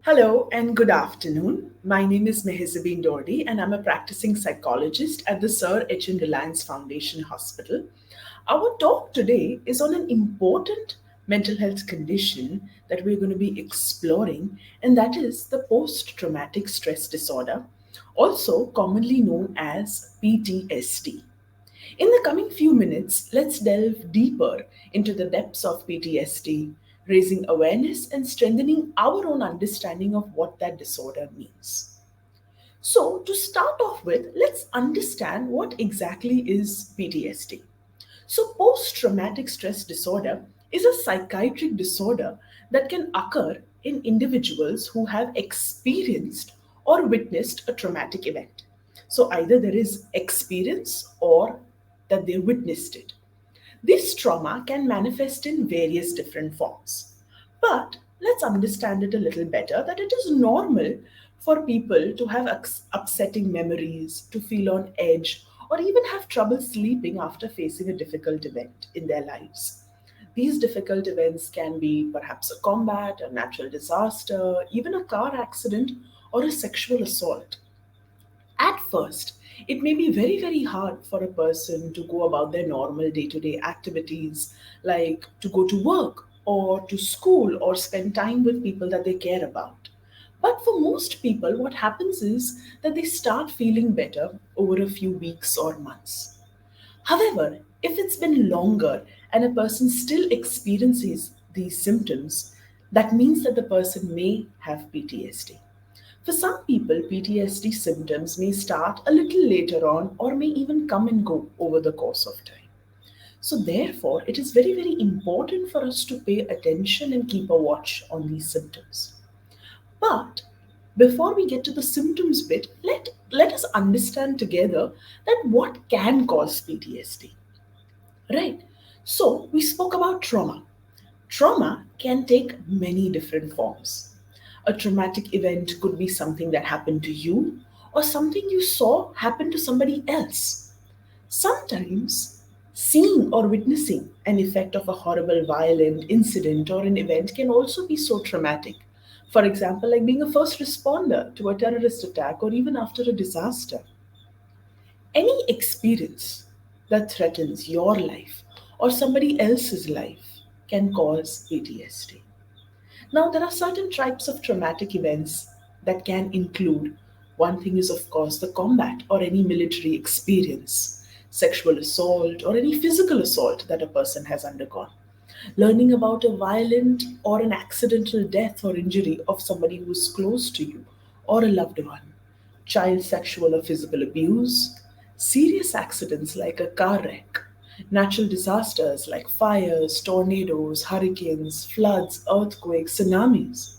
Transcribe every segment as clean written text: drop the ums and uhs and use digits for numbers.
Hello and good afternoon. My name is Mehezabin Dordi and I'm a practicing psychologist at the Sir H.N. Reliance Foundation Hospital. Our talk today is on an important mental health condition that we're going to be exploring, and that is the post traumatic stress disorder, also commonly known as PTSD. In the coming few minutes, let's delve deeper into the depths of PTSD, raising awareness and strengthening our own understanding of what that disorder means. So, to start off with, let's understand what exactly is PTSD. So, post traumatic stress disorder is a psychiatric disorder that can occur in individuals who have experienced or witnessed a traumatic event. So, either there is experience or that they witnessed it. This trauma can manifest in various different forms. But let's understand it a little better that it is normal for people to have upsetting memories, to feel on edge, or even have trouble sleeping after facing a difficult event in their lives. These difficult events can be perhaps a combat, a natural disaster, even a car accident, or a sexual assault. At first, it may be very, very hard for a person to go about their normal day to day activities, like to go to work or to school or spend time with people that they care about. But for most people, what happens is that they start feeling better over a few weeks or months. However, if it's been longer and a person still experiences these symptoms, that means that the person may have PTSD. For some people, PTSD symptoms may start a little later on or may even come and go over the course of time. So, therefore, it is very, very important for us to pay attention and keep a watch on these symptoms. But before we get to the symptoms bit, let us understand together that what can cause PTSD. Right? So, we spoke about trauma. Trauma can take many different forms. A traumatic event could be something that happened to you or something you saw happen to somebody else. Sometimes, seeing or witnessing an effect of a horrible, violent incident or an event can also be so traumatic. For example, like being a first responder to a terrorist attack or even after a disaster. Any experience that threatens your life or somebody else's life can cause PTSD. Now, there are certain types of traumatic events that can include one thing is, of course, the combat or any military experience, sexual assault, or any physical assault that a person has undergone. Learning about a violent or an accidental death or injury of somebody who is close to you or a loved one, child sexual or physical abuse, serious accidents like a car wreck, natural disasters like fires, tornadoes, hurricanes, floods, earthquakes, tsunamis,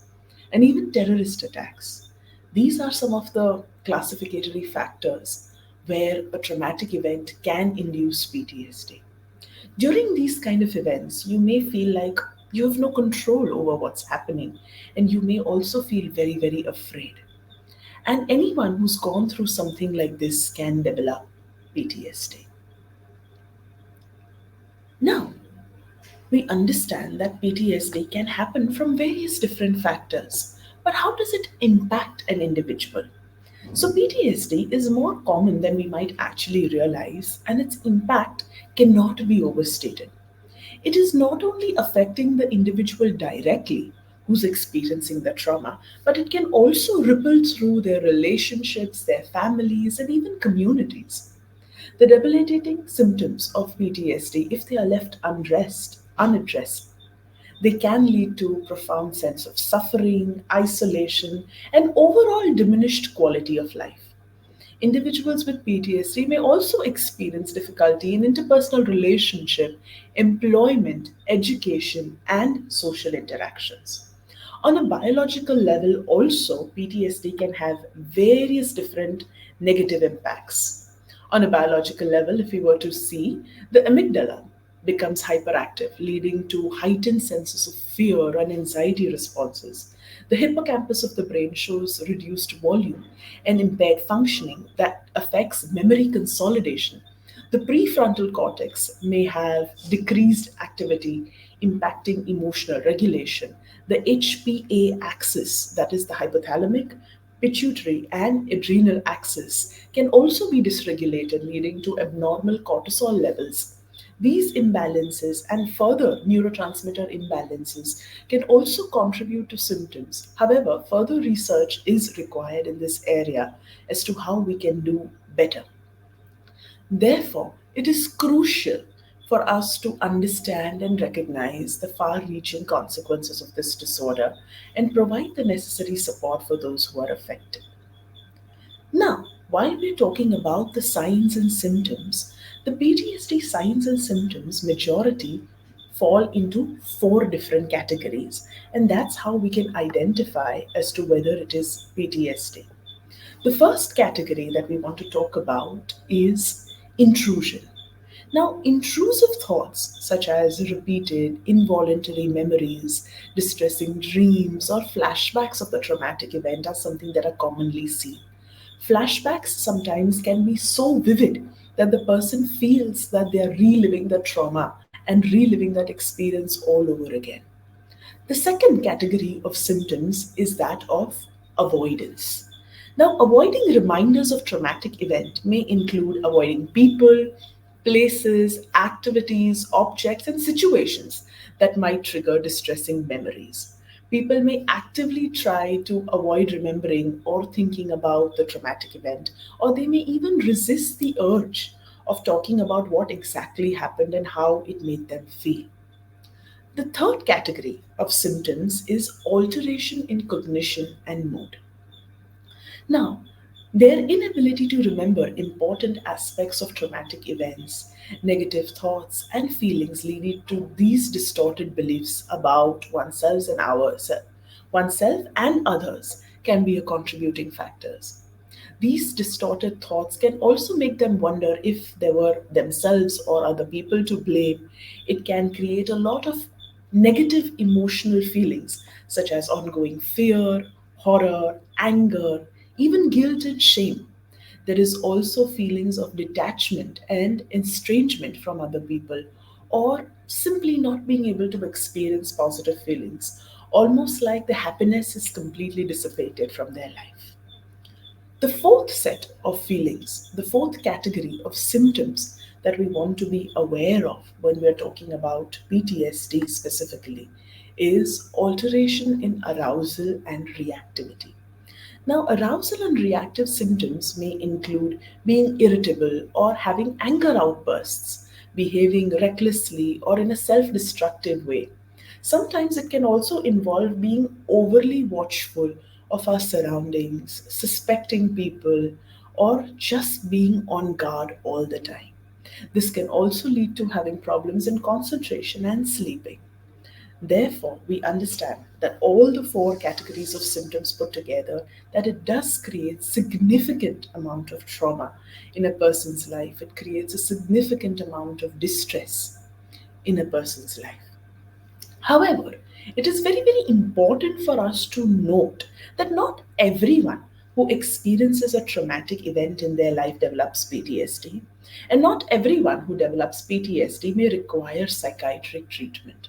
and even terrorist attacks. These are some of the classificatory factors where a traumatic event can induce PTSD. During these kind of events, you may feel like you have no control over what's happening, and you may also feel very, very afraid. And anyone who's gone through something like this can develop PTSD. Now, we understand that PTSD can happen from various different factors, but how does it impact an individual? So, PTSD is more common than we might actually realize, and its impact cannot be overstated. It is not only affecting the individual directly who's experiencing the trauma, but it can also ripple through their relationships, their families, and even communities. The debilitating symptoms of PTSD, if they are left unaddressed, they can lead to a profound sense of suffering, isolation, and overall diminished quality of life. Individuals with PTSD may also experience difficulty in interpersonal relationship, employment, education, and social interactions. On a biological level, also, PTSD can have various different negative impacts. On a biological level, if we were to see, the amygdala becomes hyperactive, leading to heightened senses of fear and anxiety responses. The hippocampus of the brain shows reduced volume and impaired functioning that affects memory consolidation. The prefrontal cortex may have decreased activity, impacting emotional regulation. The HPA axis, that is the hypothalamic, pituitary, and adrenal axis, can also be dysregulated, leading to abnormal cortisol levels. These imbalances and further neurotransmitter imbalances can also contribute to symptoms. However, further research is required in this area as to how we can do better. Therefore, it is crucial for us to understand and recognize the far reaching consequences of this disorder and provide the necessary support for those who are affected. Now, while we're talking about the signs and symptoms, the PTSD signs and symptoms majority fall into four different categories, and that's how we can identify as to whether it is PTSD. The first category that we want to talk about is intrusion. Now, intrusive thoughts such as repeated involuntary memories, distressing dreams, or flashbacks of the traumatic event are something that are commonly seen. Flashbacks sometimes can be so vivid that the person feels that they are reliving the trauma and reliving that experience all over again. The second category of symptoms is that of avoidance. Now, avoiding reminders of traumatic event may include avoiding people, places, activities, objects, and situations that might trigger distressing memories. People may actively try to avoid remembering or thinking about the traumatic event, or they may even resist the urge of talking about what exactly happened and how it made them feel. The third category of symptoms is alteration in cognition and mood. Now, their inability to remember important aspects of traumatic events, negative thoughts, and feelings leading to these distorted beliefs about oneself and others can be a contributing factors. These distorted thoughts can also make them wonder if they were themselves or other people to blame. It can create a lot of negative emotional feelings, such as ongoing fear, horror, anger, even guilt and shame. There is also feelings of detachment and estrangement from other people, or simply not being able to experience positive feelings, almost like the happiness is completely dissipated from their life. The fourth set of feelings, the fourth category of symptoms that we want to be aware of when we're talking about PTSD specifically, is alteration in arousal and reactivity. Now, arousal and reactive symptoms may include being irritable or having anger outbursts, behaving recklessly or in a self destructive way. Sometimes it can also involve being overly watchful of our surroundings, suspecting people, or just being on guard all the time. This can also lead to having problems in concentration and sleeping. Therefore, we understand that all the four categories of symptoms put together, that it does create significant amount of trauma in a person's life. It creates a significant amount of distress in a person's life. However, it is very, very important for us to note that not everyone who experiences a traumatic event in their life develops PTSD, and not everyone who develops PTSD may require psychiatric treatment.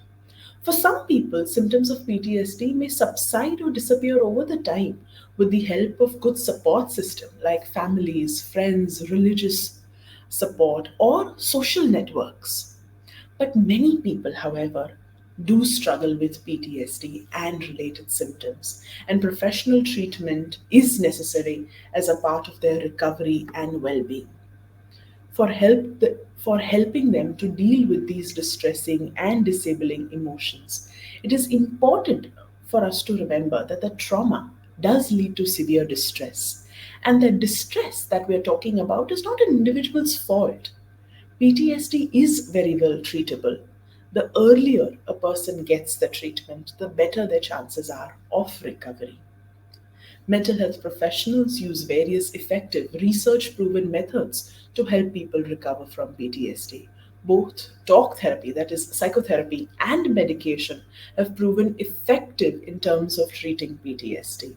For some people, symptoms of PTSD may subside or disappear over the time with the help of good support system like families, friends, religious support, or social networks. But many people, however, do struggle with PTSD and related symptoms, and professional treatment is necessary as a part of their recovery and well being. For helping them to deal with these distressing and disabling emotions, it is important for us to remember that the trauma does lead to severe distress, and the distress that we're talking about is not an individual's fault. PTSD is very well treatable. The earlier a person gets the treatment, the better their chances are of recovery. Mental health professionals use various effective, research proven methods to help people recover from PTSD. Both talk therapy, that is, psychotherapy, and medication have proven effective in terms of treating PTSD.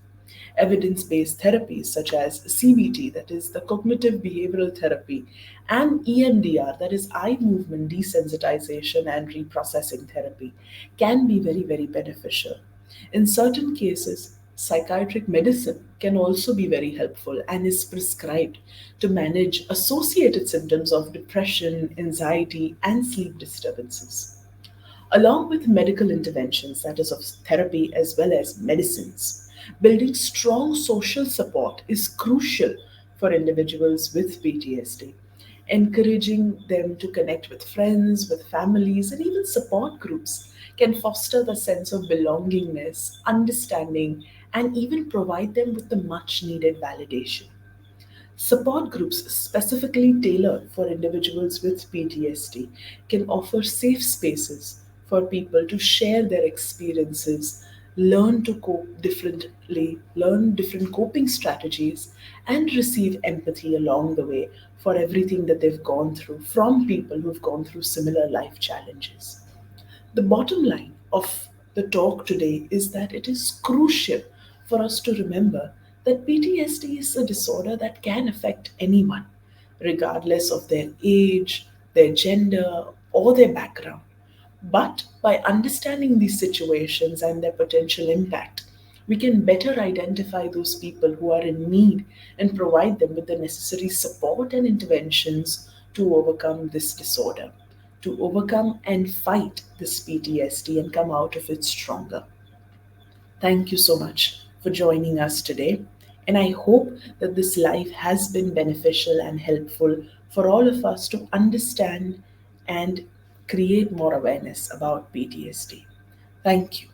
Evidence based therapies such as CBT, that is the cognitive behavioral therapy, and EMDR, that is eye movement desensitization and reprocessing therapy, can be very, very beneficial. In certain cases, psychiatric medicine can also be very helpful and is prescribed to manage associated symptoms of depression, anxiety, and sleep disturbances. Along with medical interventions, that is, of therapy as well as medicines, building strong social support is crucial for individuals with PTSD. Encouraging them to connect with friends, with families, and even support groups can foster the sense of belongingness, understanding, and even provide them with the much needed validation. Support groups specifically tailored for individuals with PTSD can offer safe spaces for people to share their experiences, learn to cope differently, learn different coping strategies, and receive empathy along the way for everything that they've gone through from people who've gone through similar life challenges. The bottom line of the talk today is that it is crucial for us to remember that PTSD is a disorder that can affect anyone, regardless of their age, their gender, or their background. But by understanding these situations and their potential impact, we can better identify those people who are in need and provide them with the necessary support and interventions to overcome this disorder, to overcome and fight this PTSD and come out of it stronger. Thank you so much for joining us today. And I hope that this life has been beneficial and helpful for all of us to understand and create more awareness about PTSD. Thank you.